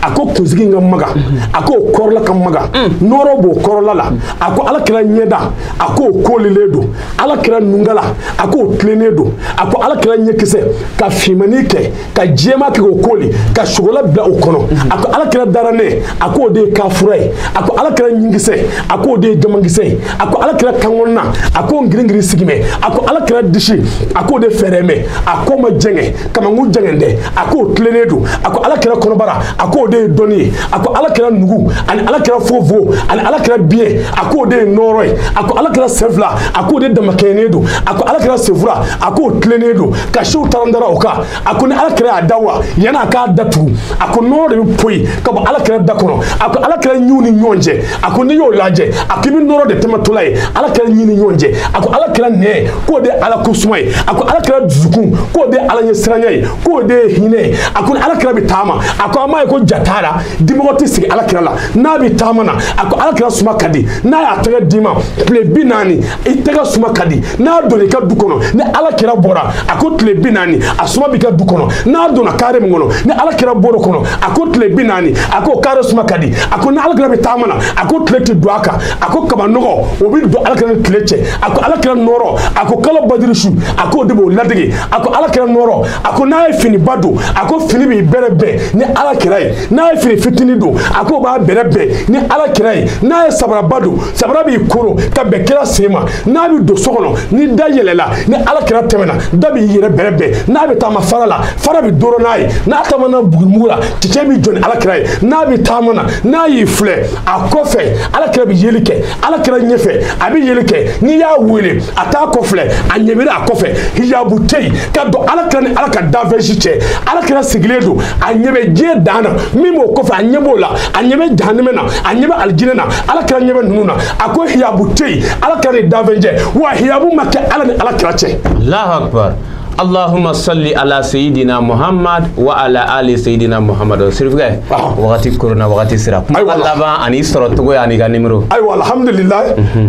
ako kuzigi ngamaga ako korla kamaga noro bo korla la ako ala kira nyeda ako koliledo ala kira nungala ako tlenedo ako ala kira nyekise ka fimanike ka jema ke koli ka shogola bla okono ako ala kira darane ako de kafurai ako ala kira nyingise ako de jamangise ako ala kira kangonna ako ngiringiri sigime ako ala kira dishi ako de fereme ako ma jenge kama ngu jengende ako tlenedo ako ala kira konobara ako de doni ako ala kira nugu an ala kira fovo an ala kira bie ako de noroi ako ala kira sevla ako de damakenedo ako ala kira sevura ako tlenedo ka shu tarandara oka ako ne ala kira adawa yana ka datu ako nore poi ka ba ala kira dakono ako ala kira nyuni nyonje ako ne yo laje ako bi noro de tematulai ala kira nyini nyonje ako ala kira ne ko de ala kusumai ako ala kira zukun ko de ala nyesranyai ko de hine ako ala kira bitama ako ama ko jatara dimoti sigi ala kira la na bitama na ako ala kira suma kadi na ya tega dima ple binani itega suma kadi na doni ka dukono ne ala kira bora ako tle binani asuma bika dukono na dona kare ngono ne ala kira boro kono ako tle binani ako kare suma kadi ako na ala kira bitama na ako kileti duaka ako kaba nogo obi do alakira kileche ako alakira noro ako kala badirishu ako debo ladege ako alakira noro ako na fini bado ako fini bi berebe ni alakira na fini fitini do ako ba berebe ni alakira na sabara bado sabara bi koro ka bekira sema na bi do sokono ni dayelela ni alakira temena da bi yire berebe na bi tama farala fara bi doro nayi na tamana bugumura tiche bi joni alakira na bi tamana na yi fle akofe alakira bi yelike alakira nyefe abi yelike ni ya wele ata kofle anyebira akofe hijabu tei ka do alakira ni alaka davejiche alakira sigledo anyebe je dana mimo kofe anyebola anyebe jahannemena anyebe aljinena alakira nyebe nununa ako hijabu tei alakira ni davenje wa hijabu make alakira che Allahu akbar Allahumma salli ala Sayyidina Muhammad wa ala ali Sayyidina Muhammad. Sirifga wakati corona wakati sira Allah ba ani soro togo ya ni ga numero aywa alhamdulillah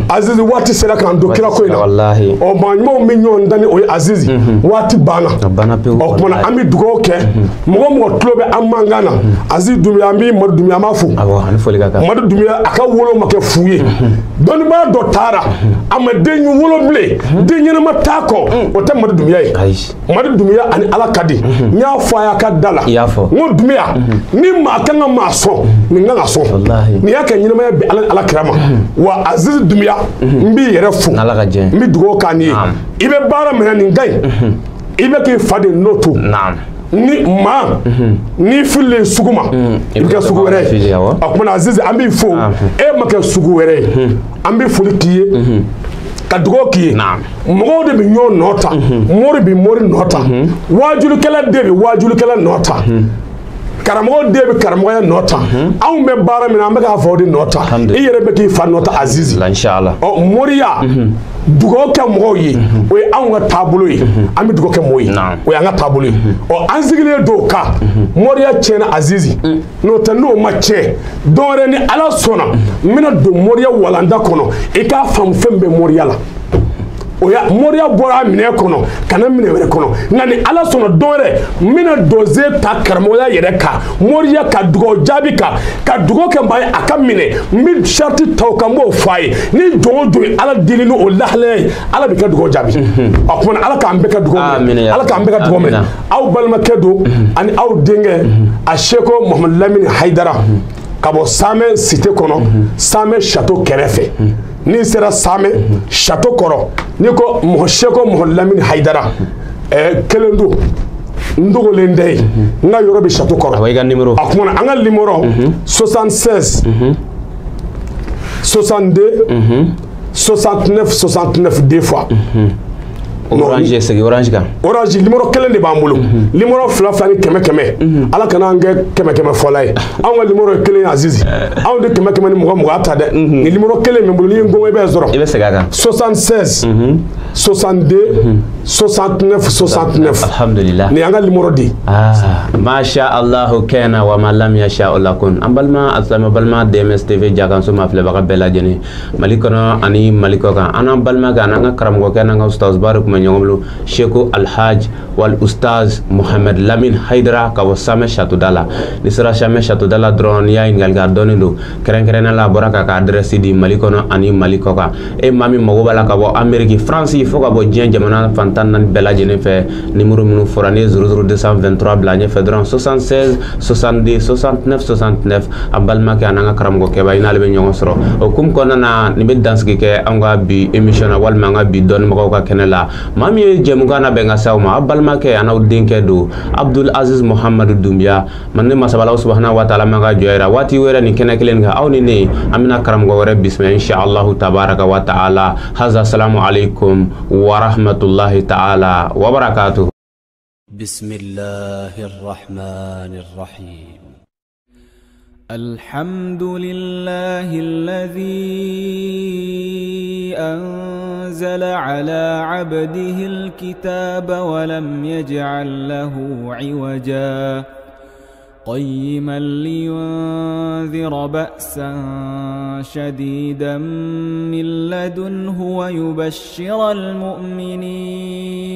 aziz wati sira kan do kira ko ina wallahi o ma mo minyo ndani o aziz wati bana pe o kuma ami dugo ke mo tlobe amangana aziz dumia mi mo dumia mafu awo han foli ga mo dumia aka wolo make fuye Donibaw do tara amadenyu wolo ble denyena matako o ta mo dumia Madu Dumbiya ani alakadi nya faya ka dala ngo Dumbiya ni ma kanga maso ni nga so ni yake nyina ma be alakrama wa Aziz Dumbiya mbi yere fu mbi dugo kani ibe bara mena ni ngai ibe ke fade notu ni ma ni fille suguma ibe sugu were akuma Aziz ambi fo e make sugu were ambi fuli kiye kadugo ki mo de bi nyo nota mori bi mori nota wajulu kala de bi wajulu kala nota karamo de bi karamo ya nota aw me bara mi na me ka fodi nota e yere be ki fa nota Aziz inshallah o moriya dugo ke mo yi o aw nga tabulo yi ami dugo ke mo yi o ya nga tabulo yi o anzigile do ka moriya chena Aziz no tano ma che dore ni ala sona mina do moriya walanda kono e ka fam fembe moriya la oya moriya bora mine kono kana mine were kono ngani ala sono dore mina doze ta karmoya yere ka moriya ka dugo jabi ka dugo ke mbay aka mine mi sharti tawkambo fay ni jojo ala dilinu o lahle ala be ka dugo jabi akuma ala ka ambe ka dugo ala ka ambe ka dugo men aw balma kedo ani aw denge a sheko Mohamed Lamine Haidara kabo same cité kono same château kerefe ni sera same château koro ni ko Sheko Mohamed Lamine Haidara kelendo ndogo lendey nga yorobe château koro away ga numéro akuma anga numéro 76 62 69 deux fois orange c'est orange ka orange numéro kelen de bambulo numéro flafani keme ala kana nge keme folay an numéro kelen Aziz an de keme ni mo ata de ni numéro kelen me bulu ni ngo be zoro ibe se gaga 76 62 69 alhamdulillah ni anga numéro di ma sha Allah kana wa ma lam yasha Allah kun ambalma aslama balma DMS TV jagan so ma fle baga bela jeni malikono ani maliko kan anan balma ga nanga karam go kana ustaz barak nyongolo Sheko Alhaj wal Ustaz Mohamed Lamine Haidara ka wasame Chatudala ni sera shame Chatudala drone ya ingal ga donindo keren la boraka ka adresse di malikono ani malikoka e mami mogobala ka bo Amerique France fo ka bo jien jamana fantan nan bela jene fe numéro minu forane 00223 blanye fedran 76 70 69 abalma ka nanga karam go ke bayina le nyongo soro o kum konana ni be danske ke anga bi émission wal manga bi don mako ka kenela mami jemugana benga sawma abalma ke anaw denke do Abdul Aziz Muhammad Doumbia manne masabala subhanahu wa ta'ala maga joyra wati wera ni kene kelen ga awni ne amina karam go wara bismillah inshallah tabaraka wa ta'ala haza assalamu alaikum wa rahmatullahi ta'ala wa barakatuh bismillahir rahmanir rahim الحمد لله الذي أنزل على عبده الكتاب ولم يجعل له عوجا قيما لينذر بأسا شديدا من لدنه ويبشر المؤمنين